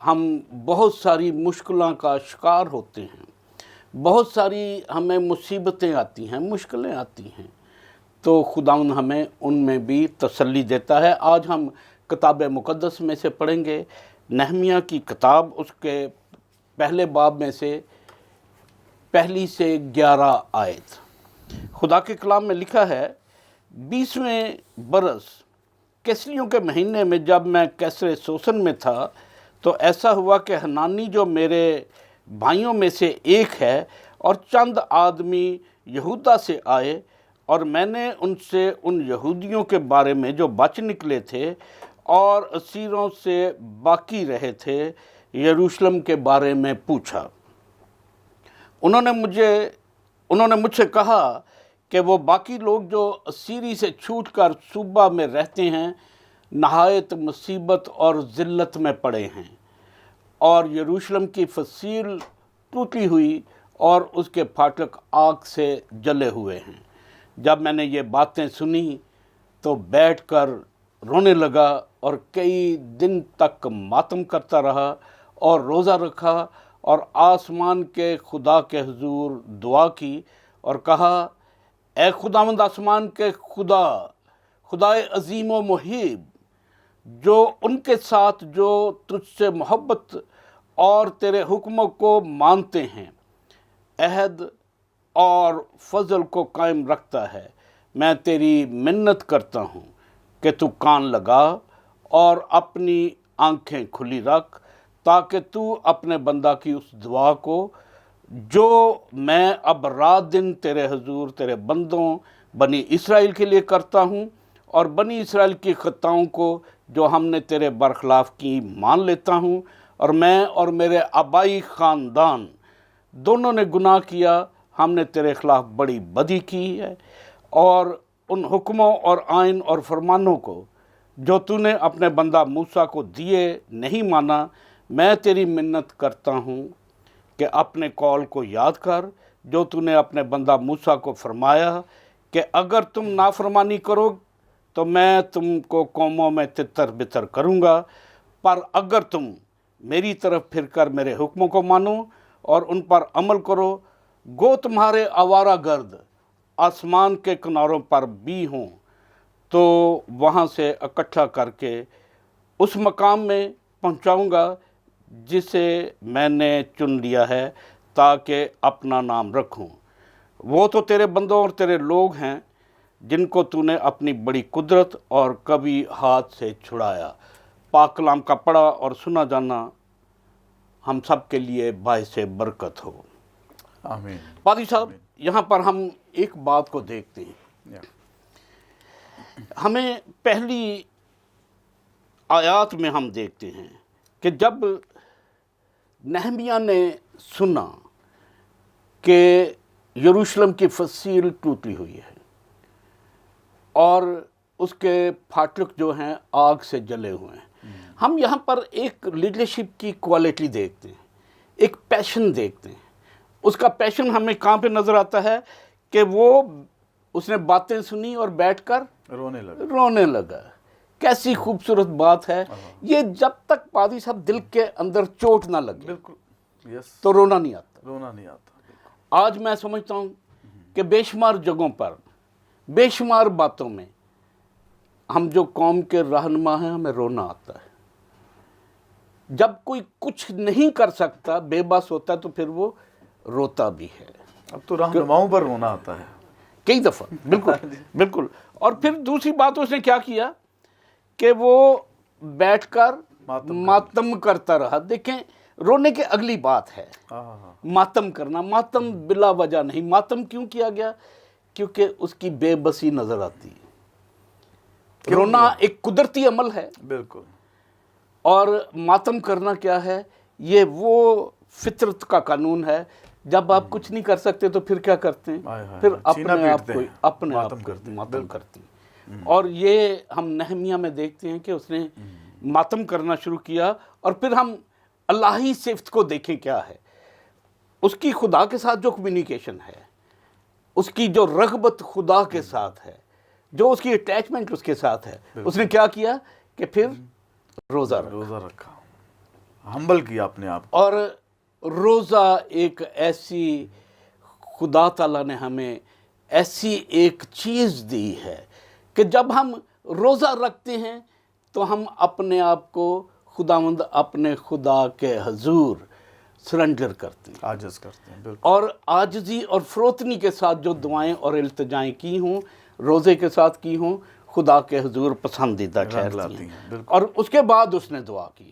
ہم بہت ساری مشکلوں کا شکار ہوتے ہیں، بہت ساری ہمیں مصیبتیں آتی ہیں، مشکلیں آتی ہیں، تو خداوند ہمیں ان میں بھی تسلی دیتا ہے۔ آج ہم کتاب مقدس میں سے پڑھیں گے نہمیہ کی کتاب، اس کے پہلے باب میں سے پہلی سے 11 آیت۔ خدا کے کلام میں لکھا ہے، 20ویں برس کسلیوں کے مہینے میں جب میں کیسر سوسن میں تھا تو ایسا ہوا کہ حنانی جو میرے بھائیوں میں سے ایک ہے اور چند آدمی یہودا سے آئے، اور میں نے ان سے ان یہودیوں کے بارے میں جو بچ نکلے تھے اور اسیروں سے باقی رہے تھے یروشلم کے بارے میں پوچھا۔ انہوں نے مجھ سے کہا کہ وہ باقی لوگ جو اسیری سے چھوٹ کر صوبہ میں رہتے ہیں نہایت مصیبت اور ذلت میں پڑے ہیں، اور یروشلم کی فصیل ٹوٹی ہوئی اور اس کے پھاٹک آگ سے جلے ہوئے ہیں۔ جب میں نے یہ باتیں سنی تو بیٹھ کر رونے لگا اور کئی دن تک ماتم کرتا رہا اور روزہ رکھا اور آسمان کے خدا کے حضور دعا کی اور کہا، اے خداوند آسمان کے خدائے عظیم و محیب، جو ان کے ساتھ جو تجھ سے محبت اور تیرے حکموں کو مانتے ہیں عہد اور فضل کو قائم رکھتا ہے، میں تیری منت کرتا ہوں کہ تو کان لگا اور اپنی آنکھیں کھلی رکھ، تاکہ تو اپنے بندہ کی اس دعا کو جو میں اب رات دن تیرے حضور تیرے بندوں بنی اسرائیل کے لیے کرتا ہوں، اور بنی اسرائیل کی خطاؤں کو جو ہم نے تیرے برخلاف کی مان لیتا ہوں، اور میں اور میرے آبائی خاندان دونوں نے گناہ کیا، ہم نے تیرے خلاف بڑی بدی کی ہے، اور ان حکموں اور آئین اور فرمانوں کو جو تو نے اپنے بندہ موسیٰ کو دیے نہیں مانا۔ میں تیری منت کرتا ہوں کہ اپنے قول کو یاد کر جو تو نے اپنے بندہ موسیٰ کو فرمایا کہ اگر تم نافرمانی کرو تو میں تم کو قوموں میں تتر بتر کروں گا، پر اگر تم میری طرف پھر کر میرے حکموں کو مانو اور ان پر عمل کرو، گو تمہارے آوارہ گرد آسمان کے کناروں پر بھی ہوں تو وہاں سے اکٹھا کر کے اس مقام میں پہنچاؤں گا جسے میں نے چن لیا ہے تاکہ اپنا نام رکھوں۔ وہ تو تیرے بندوں اور تیرے لوگ ہیں جن کو تو نے اپنی بڑی قدرت اور کبھی ہاتھ سے چھڑایا۔ پاک کلام کا پڑھا اور سنا جانا ہم سب کے لیے باعث برکت ہو۔ آمین۔ پادری صاحب، یہاں پر ہم ایک بات کو دیکھتے ہیں، ہمیں پہلی آیات میں ہم دیکھتے ہیں کہ جب نہمیہ نے سنا کہ یروشلم کی فصیل ٹوٹی ہوئی ہے اور اس کے پھاٹک جو ہیں آگ سے جلے ہوئے ہیں، ہم یہاں پر ایک لیڈرشپ کی کوالٹی دیکھتے ہیں، ایک پیشن دیکھتے ہیں۔ اس کا پیشن ہمیں کہاں پہ نظر آتا ہے کہ اس نے باتیں سنی اور بیٹھ کر رونے لگا۔ کیسی خوبصورت بات ہے یہ، جب تک پادری صاحب دل کے اندر چوٹ نہ لگے بالکل تو رونا نہیں آتا۔ آج میں سمجھتا ہوں کہ بے شمار جگہوں پر، بے شمار باتوں میں ہم جو قوم کے رہنما ہیں ہمیں رونا آتا ہے۔ جب کوئی کچھ نہیں کر سکتا، بے بس ہوتا ہے، تو پھر وہ روتا بھی ہے۔ اب تو رہنماؤں پر رونا آتا ہے کئی دفعہ۔ بالکل۔ اور پھر دوسری بات اس نے کیا کیا کہ وہ بیٹھ کر ماتم کرتا رہا۔ دیکھیں، رونے کے اگلی بات ہے ماتم کرنا۔ ماتم بلا وجہ نہیں۔ ماتم کیوں کیا گیا؟ کیونکہ اس کی بے بسی نظر آتی ہے۔ رونا ایک قدرتی عمل ہے، بالکل، اور ماتم کرنا کیا ہے؟ یہ وہ فطرت کا قانون ہے۔ جب آپ کچھ نہیں کر سکتے تو پھر کیا کرتے ہیں؟ پھر اپنے آپ کو ماتم کرتے ہیں۔ اور یہ ہم نہمیہ میں دیکھتے ہیں کہ اس نے ماتم کرنا شروع کیا۔ اور پھر ہم الہی صفت کو دیکھیں کیا ہے۔ اس کی خدا کے ساتھ جو کمیونیکیشن ہے، اس کی جو رغبت خدا کے ساتھ ہے، جو اس کی اٹیچمنٹ اس کے ساتھ ہے، اس نے کیا کیا کہ پھر روزہ رکھا۔ ہمبل کیا اپنے آپ کو. اور روزہ ایک ایسی خدا تعالیٰ نے ہمیں ایسی ایک چیز دی ہے کہ جب ہم روزہ رکھتے ہیں تو ہم اپنے آپ کو خداوند اپنے خدا کے حضور سرنڈر کرتے ہیں، عاجز کرتے ہیں. بالکل. اور عاجزی اور فروتنی کے ساتھ جو دعائیں اور التجائیں کی ہوں، روزے کے ساتھ کی ہوں، خدا کے حضور پسندیدہ ٹھہرتی ہیں. بالکل. اور اس کے بعد اس نے دعا کی.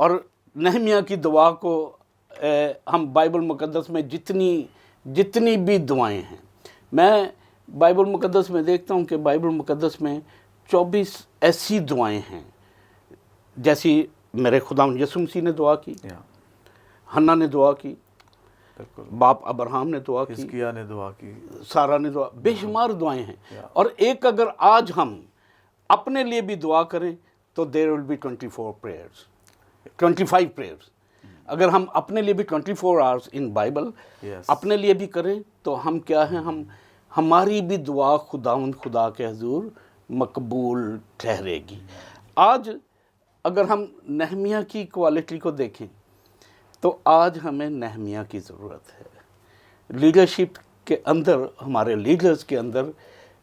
اور نہمیہ کی دعا کو ہم بائبل مقدس میں جتنی بھی دعائیں ہیں، میں بائبل مقدس میں دیکھتا ہوں کہ بائبل مقدس میں 24 ایسی دعائیں ہیں جیسی میرے خداوند یسوع مسیح نے دعا کی، حنا نے دعا کی، بالکل. باپ ابراہم نے دعا کی، حزقیہ نے دعا کی. سارہ نے دعا، بے شمار دعائیں ہیں. اور ایک اگر آج ہم اپنے لیے بھی دعا کریں تو there will be 24 prayers, 25 prayers. اگر ہم اپنے لیے بھی 24 hours in بائبل اپنے لیے بھی کریں تو ہم کیا ہیں، ہماری بھی دعا خداوند خدا کے حضور مقبول ٹھہرے گی. آج اگر ہم نہمیہ کی کوالٹی کو دیکھیں تو آج ہمیں نہمیہ کی ضرورت ہے. لیڈرشپ کے اندر، ہمارے لیڈرز کے اندر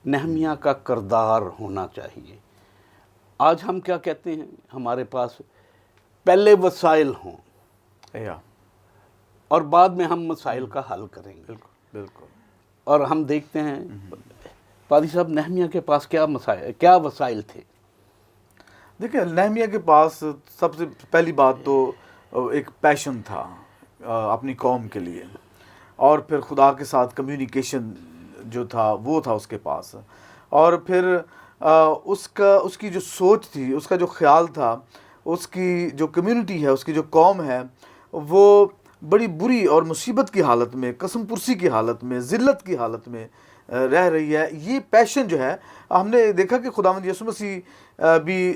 نہمیہ کا کردار ہونا چاہیے. آج ہم کیا کہتے ہیں، ہمارے پاس پہلے وسائل ہوں اور بعد میں ہم مسائل کا حل کریں گے. بالکل. اور ہم دیکھتے ہیں پادری صاحب نہمیہ کے پاس کیا وسائل تھے. دیکھیں، نہمیہ کے پاس سب سے پہلی بات تو ایک پیشن تھا اپنی قوم کے لیے، اور پھر خدا کے ساتھ کمیونیکیشن جو تھا وہ تھا اس کے پاس، اور پھر اس کی جو سوچ تھی، اس کا جو خیال تھا، اس کی جو کمیونٹی ہے، اس کی جو قوم ہے، وہ بڑی بری اور مصیبت کی حالت میں، قسم پرسی کی حالت میں، ذلت کی حالت میں رہ رہی ہے. یہ پیشن جو ہے، ہم نے دیکھا کہ خداوند یسوع مسیح بھی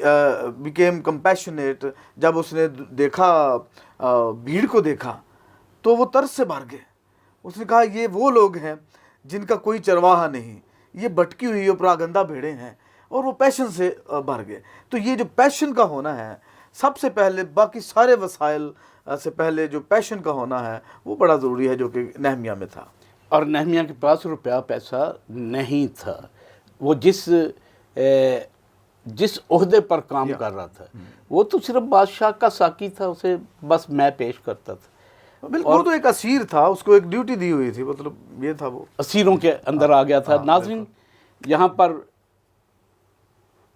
بیکیم کمپیشنیٹ. جب اس نے دیکھا بھیڑ کو دیکھا تو وہ ترس سے بھر گئے. اس نے کہا یہ وہ لوگ ہیں جن کا کوئی چرواہا نہیں، یہ بھٹکی ہوئی اور پراگندہ بھیڑیں ہیں، اور وہ پیشن سے بھر گئے. تو یہ جو پیشن کا ہونا ہے سب سے پہلے، باقی سارے وسائل سے پہلے جو پیشن کا ہونا ہے وہ بڑا ضروری ہے، جو کہ نہمیہ میں تھا. اور نہمیہ کے پاس روپیہ پیسہ نہیں تھا. وہ جس عہدے پر کام کر رہا تھا وہ تو صرف بادشاہ کا ساقی تھا، اسے بس میں پیش کرتا تھا. بالکل. وہ تو ایک اسیر تھا، اس کو ایک ڈیوٹی دی ہوئی تھی، مطلب یہ تھا، وہ اسیروں کے اندر آ گیا تھا. ناظرین، یہاں پر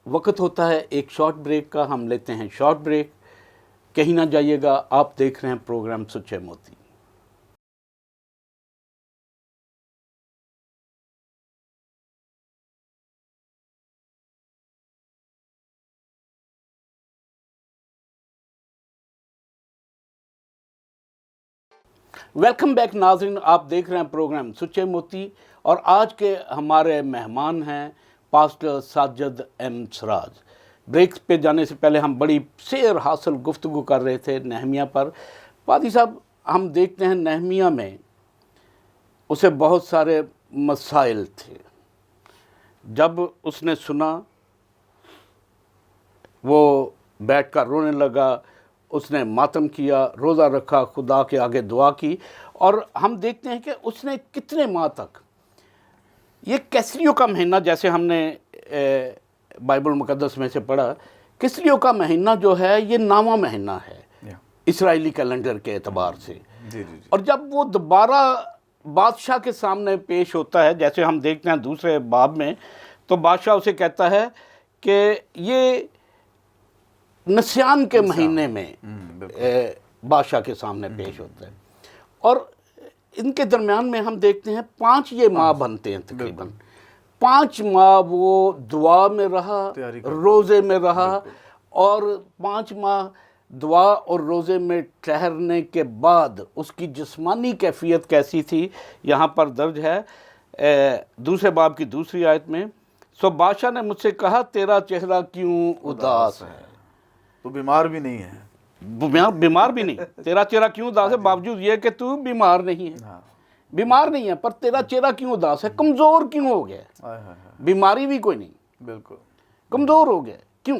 وقت ہوتا ہے ایک شارٹ بریک کا. ہم لیتے ہیں شارٹ بریک. کہیں نہ جائیے گا، آپ دیکھ رہے ہیں پروگرام سچے موتی. ویلکم بیک ناظرین، آپ دیکھ رہے ہیں پروگرام سچے موتی، اور آج کے ہمارے مہمان ہیں پاسٹر ساجد ایم سراج. بریک پہ جانے سے پہلے ہم بڑی سیر حاصل گفتگو کر رہے تھے نہمیہ پر. پادری صاحب، ہم دیکھتے ہیں نہمیہ میں اسے بہت سارے مسائل تھے. جب اس نے سنا وہ بیٹھ کر رونے لگا، اس نے ماتم کیا، روزہ رکھا، خدا کے آگے دعا کی. اور ہم دیکھتے ہیں کہ اس نے کتنے ماہ تک، یہ کیسریوں کا مہینہ، جیسے ہم نے بائبل مقدس میں سے پڑھا، کیسریوں کا مہینہ جو ہے یہ 9واں مہینہ ہے اسرائیلی کیلنڈر کے اعتبار سے. اور جب وہ دوبارہ بادشاہ کے سامنے پیش ہوتا ہے، جیسے ہم دیکھتے ہیں دوسرے باب میں، تو بادشاہ اسے کہتا ہے کہ یہ نسیان کے مہینے میں بادشاہ کے سامنے پیش ہوتا ہے. اور ان کے درمیان میں ہم دیکھتے ہیں 5 یہ ماہ بنتے ہیں تقریباً. 5 ماہ وہ دعا میں رہا، روزے میں رہا، اور 5 ماہ دعا اور روزے میں ٹھہرنے کے بعد اس کی جسمانی کیفیت کیسی تھی. یہاں پر درج ہے دوسرے باب کی دوسری آیت میں، سو بادشاہ نے مجھ سے کہا تیرا چہرہ کیوں اداس ہے. تو بیمار بھی نہیں ہے، بیمار بھی نہیں، تیرا چہرہ کیوں اداس ہے، باوجود یہ کہ تو بیمار نہیں ہے. بیمار نہیں ہے، پر تیرا چہرہ کیوں اداس ہے، کمزور کیوں ہو گیا. بیماری بھی کوئی نہیں، بالکل کمزور ہو گیا. کیوں؟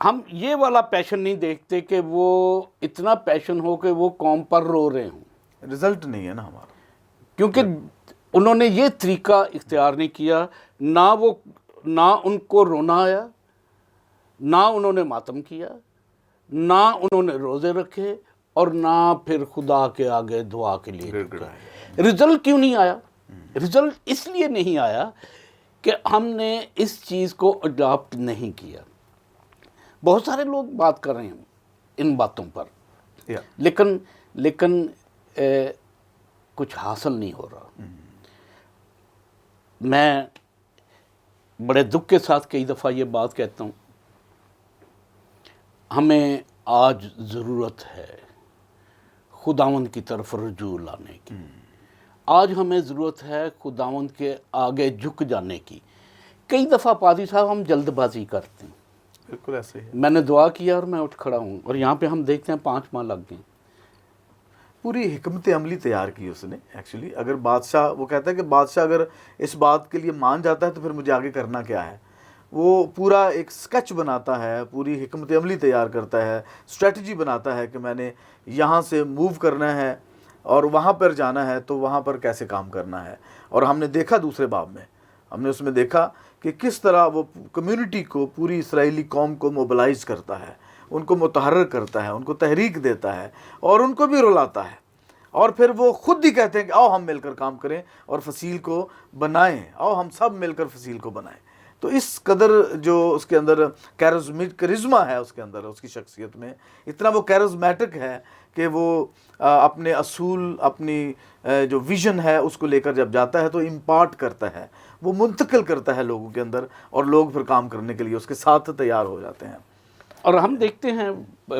ہم یہ والا پیشن نہیں دیکھتے کہ وہ اتنا پیشن ہو کہ وہ قوم پر رو رہے ہوں، رزلٹ نہیں ہے نا ہمارا. کیونکہ انہوں نے یہ طریقہ اختیار نہیں کیا، نہ ان کو رونا آیا، نہ انہوں نے ماتم کیا، نہ انہوں نے روزے رکھے، اور نہ پھر خدا کے آگے دعا کے لیے جھکے. رزلٹ کیوں نہیں آیا؟ رزلٹ اس لیے نہیں آیا کہ ہم نے اس چیز کو اڈاپٹ نہیں کیا. بہت سارے لوگ بات کر رہے ہیں ان باتوں پر، لیکن کچھ حاصل نہیں ہو رہا. میں بڑے دکھ کے ساتھ کئی دفعہ یہ بات کہتا ہوں، ہمیں آج ضرورت ہے خداوند کی طرف رجوع لانے کی. آج ہمیں ضرورت ہے خداوند کے آگے جھک جانے کی. کئی دفعہ پادری صاحب ہم جلد بازی کرتے ہیں. بالکل ایسے ہی ہے. میں نے دعا کیا اور میں اٹھ کھڑا ہوں، اور یہاں پہ ہم دیکھتے ہیں 5 ماہ لگ گئے. پوری حکمت عملی تیار کی اس نے ایکچولی. اگر بادشاہ، وہ کہتا ہے کہ بادشاہ اگر اس بات کے لیے مان جاتا ہے تو پھر مجھے آگے کرنا کیا ہے. وہ پورا ایک سکیچ بناتا ہے، پوری حکمت عملی تیار کرتا ہے، اسٹریٹجی بناتا ہے کہ میں نے یہاں سے موو کرنا ہے اور وہاں پر جانا ہے تو وہاں پر کیسے کام کرنا ہے. اور ہم نے دیکھا دوسرے باب میں، ہم نے اس میں دیکھا کہ کس طرح وہ کمیونٹی کو، پوری اسرائیلی قوم کو موبلائز کرتا ہے، ان کو متحرک کرتا ہے، ان کو تحریک دیتا ہے اور ان کو بھی رلاتا ہے. اور پھر وہ خود ہی کہتے ہیں کہ آؤ ہم مل کر کام کریں اور فصیل کو بنائیں، آؤ ہم سب مل کر فصیل کو بنائیں. تو اس قدر جو اس کے اندر کرزما ہے، اس کے اندر اس کی شخصیت میں اتنا وہ کیرزمیٹک ہے کہ وہ اپنے اصول، اپنی جو ویژن ہے اس کو لے کر جب جاتا ہے تو امپارٹ کرتا ہے، وہ منتقل کرتا ہے لوگوں کے اندر، اور لوگ پھر کام کرنے کے لیے اس کے ساتھ تیار ہو جاتے ہیں. اور ہم دیکھتے ہیں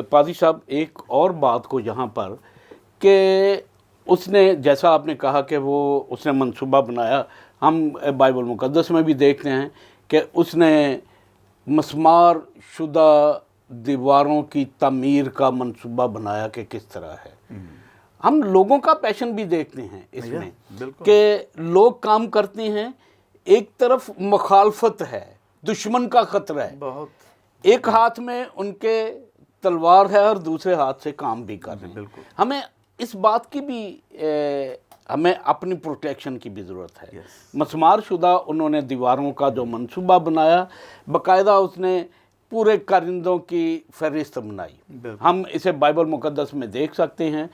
پادری صاحب ایک اور بات کو یہاں پر، کہ اس نے، جیسا آپ نے کہا کہ اس نے منصوبہ بنایا. ہم بائبل مقدس میں بھی دیکھتے ہیں کہ اس نے مسمار شدہ دیواروں کی تعمیر کا منصوبہ بنایا کہ کس طرح ہے. ہم لوگوں کا پیشن بھی دیکھتے ہیں اس میں، کہ لوگ کام کرتے ہیں، ایک طرف مخالفت ہے، دشمن کا خطرہ ہے، بہت ایک ہاتھ میں ان کے تلوار ہے اور دوسرے ہاتھ سے کام بھی کر رہے ہیں. ہمیں اس بات کی بھی ہمیں اپنی پروٹیکشن کی بھی ضرورت ہے. مسمار شدہ انہوں نے دیواروں کا جو منصوبہ بنایا، باقاعدہ اس نے پورے کارندوں کی فہرست بنائی. ہم اسے بائبل مقدس میں دیکھ سکتے ہیں.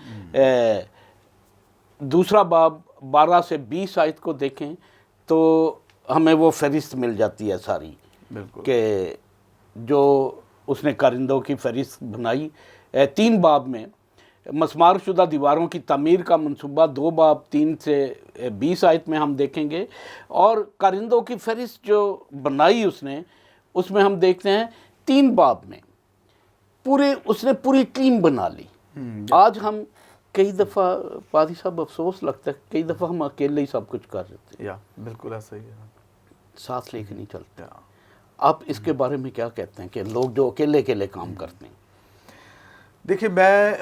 دوسرا باب 12 سے 20 آیت کو دیکھیں تو ہمیں وہ فہرست مل جاتی ہے ساری، کہ جو اس نے کارندوں کی فہرست بنائی. 3 باب میں مسمار شدہ دیواروں کی تعمیر کا منصوبہ 2 باب 3 سے 20 آیت میں ہم دیکھیں گے. اور کارندوں کی فہرست جو بنائی اس میں ہم دیکھتے ہیں 3 باب میں اس نے پوری ٹیم بنا لی. آج ہم کئی دفعہ پادری صاحب افسوس لگتا ہے، کئی دفعہ ہم اکیلے ہی سب کچھ کر دیتے ہیں. بالکل ایسا ہی ہے، ساتھ لے کے نہیں چلتے. آپ اس کے بارے میں کیا کہتے ہیں کہ لوگ جو اکیلے کام کرتے ہیں؟ دیکھیے، میں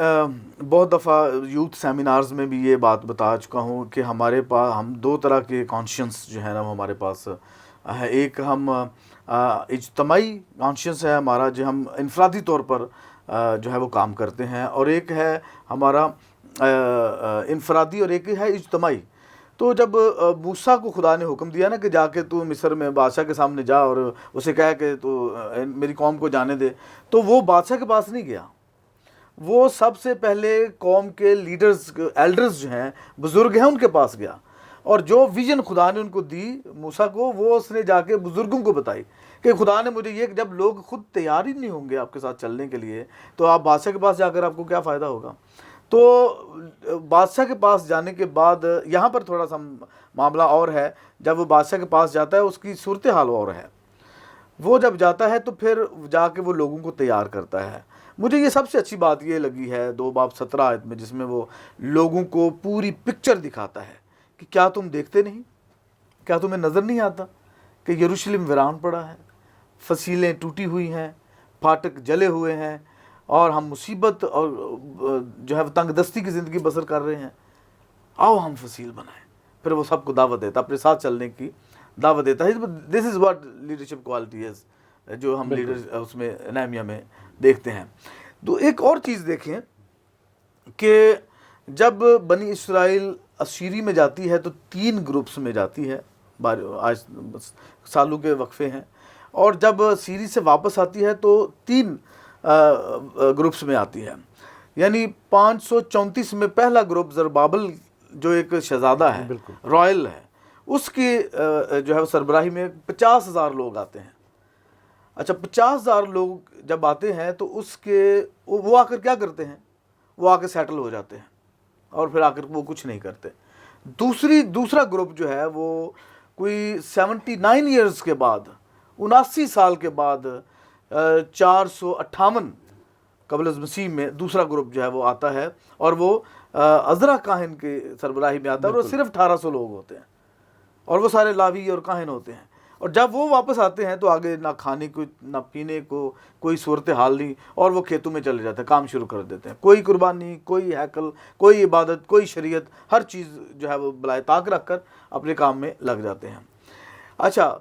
بہت دفعہ یوتھ سیمینارز میں بھی یہ بات بتا چکا ہوں کہ ہمارے پاس ہم 2 طرح کے کانشینس جو ہے نا وہ ہمارے پاس ہے. ایک ہم اجتماعی کانشینس ہے ہمارا، جو ہم انفرادی طور پر جو ہے وہ کام کرتے ہیں، اور ایک ہے ہمارا انفرادی اور ایک ہے اجتماعی. تو جب موسیٰ کو خدا نے حکم دیا نا کہ جا کے تو مصر میں بادشاہ کے سامنے جا اور اسے کہا کہ تو میری قوم کو جانے دے، تو وہ بادشاہ کے پاس نہیں گیا. وہ سب سے پہلے قوم کے لیڈرز، ایلڈرز جو ہیں، بزرگ ہیں، ان کے پاس گیا، اور جو ویژن خدا نے ان کو دی موسیٰ کو، وہ اس نے جا کے بزرگوں کو بتائی کہ خدا نے مجھے یہ، جب لوگ خود تیار ہی نہیں ہوں گے آپ کے ساتھ چلنے کے لیے تو آپ بادشاہ کے پاس جا کر آپ کو کیا فائدہ ہوگا. تو بادشاہ کے پاس جانے کے بعد یہاں پر تھوڑا سا معاملہ اور ہے. جب وہ بادشاہ کے پاس جاتا ہے اس کی صورتحال اور ہے. وہ جب جاتا ہے تو پھر جا کے وہ لوگوں کو تیار کرتا ہے. مجھے یہ سب سے اچھی بات یہ لگی ہے 2 باب 17 آیت میں، جس میں وہ لوگوں کو پوری پکچر دکھاتا ہے کہ کیا تم دیکھتے نہیں، کیا تمہیں نظر نہیں آتا کہ یروشلم ویران پڑا ہے، فصیلیں ٹوٹی ہوئی ہیں، پھاٹک جلے ہوئے ہیں، اور ہم مصیبت اور جو ہے تنگ دستی کی زندگی بسر کر رہے ہیں. آؤ ہم فصیل بنائیں. پھر وہ سب کو دعوت دیتا، اپنے ساتھ چلنے کی دعوت دیتا ہے. This is what leadership quality is. جو ہم لیڈر اس میں نہمیہ میں دیکھتے ہیں. تو ایک اور چیز دیکھیں کہ جب بنی اسرائیل اسیری میں جاتی ہے تو 3 گروپس میں جاتی ہے، آج سالوں کے وقفے ہیں، اور جب سیری سے واپس آتی ہے تو 3 گروپس میں آتی ہے. یعنی 534 میں پہلا گروپ زربابل جو ایک شہزادہ ہے، رائل ہے، اس کی جو ہے سربراہی میں 50,000 لوگ آتے ہیں. اچھا 50,000 لوگ جب آتے ہیں تو اس کے وہ آ کر کیا کرتے ہیں؟ وہ آ کے سیٹل ہو جاتے ہیں اور پھر آ کر وہ کچھ نہیں کرتے. دوسرا گروپ جو ہے وہ کوئی 79 ایئرز کے بعد، 79 سال کے بعد 458 قبل از مسیح میں دوسرا گروپ جو ہے وہ آتا ہے، اور وہ عزرا کاہن کی سربراہی میں آتا ہے، اور وہ صرف 1800 لوگ ہوتے ہیں، اور وہ سارے لاوی اور کاہن ہوتے ہیں. اور جب وہ واپس آتے ہیں تو آگے نہ کھانے کو نہ پینے کو کوئی صورتحال نہیں، اور وہ کھیتوں میں چلے جاتے ہیں، کام شروع کر دیتے ہیں. کوئی قربانی، کوئی ہیکل، کوئی عبادت، کوئی شریعت، ہر چیز جو ہے وہ بلائے طاق رکھ کر اپنے کام میں لگ جاتے ہیں. اچھا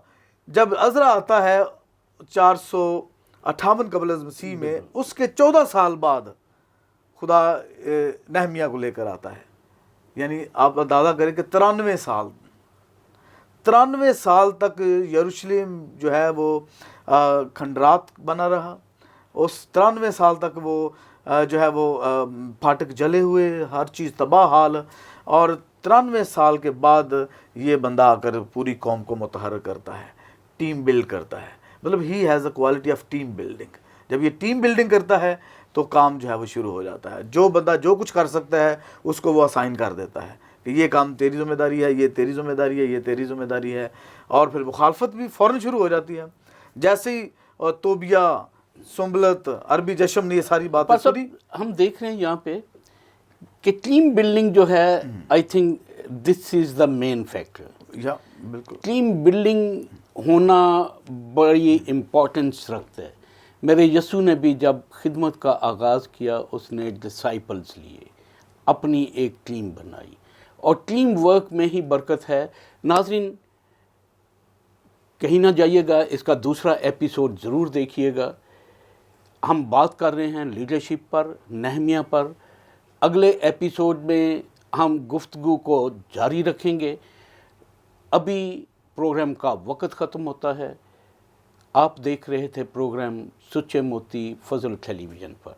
جب عزرا آتا ہے 458 قبل از مسیح میں، اس کے 14 سال بعد خدا نہمیہ کو لے کر آتا ہے. یعنی آپ اندازہ کریں کہ 93 سال تک یروشلم جو ہے وہ کھنڈرات بنا رہا. اس 93 سال تک وہ جو ہے وہ پھاٹک جلے ہوئے، ہر چیز تباہ حال. اور 93 سال کے بعد یہ بندہ آ کر پوری قوم کو متحرک کرتا ہے، ٹیم بلڈ کرتا ہے. مطلب he has a quality of team building. جب یہ ٹیم بلڈنگ کرتا ہے تو کام جو ہے وہ شروع ہو جاتا ہے. جو بندہ جو کچھ کر سکتا ہے اس کو وہ اسائن کر دیتا ہے کہ یہ کام تیری ذمہ داری ہے، یہ تیری ذمہ داری ہے، یہ تیری ذمہ داری ہے. اور پھر مخالفت بھی فوراً شروع ہو جاتی ہے. جیسے ہی توبیہ، سنبلت، عربی جشم نے یہ ساری باتیں سنی. ہم دیکھ رہے ہیں یہاں پہ کہ ٹیم بلڈنگ جو ہے، I think this is the main factor. یا بالکل ٹیم بلڈنگ ہونا بڑی امپورٹنس رکھتا ہے. میرے یسوع نے بھی جب خدمت کا آغاز کیا، اس نے ڈسائپلز لیے، اپنی ایک ٹیم بنائی، اور ٹیم ورک میں ہی برکت ہے. ناظرین کہیں نہ جائیے گا، اس کا دوسرا ایپیسوڈ ضرور دیکھیے گا. ہم بات کر رہے ہیں لیڈرشپ پر، نہمیہ پر. اگلے ایپیسوڈ میں ہم گفتگو کو جاری رکھیں گے. ابھی پروگرام کا وقت ختم ہوتا ہے. آپ دیکھ رہے تھے پروگرام سچے موتی فضل ٹیلی ویژن پر.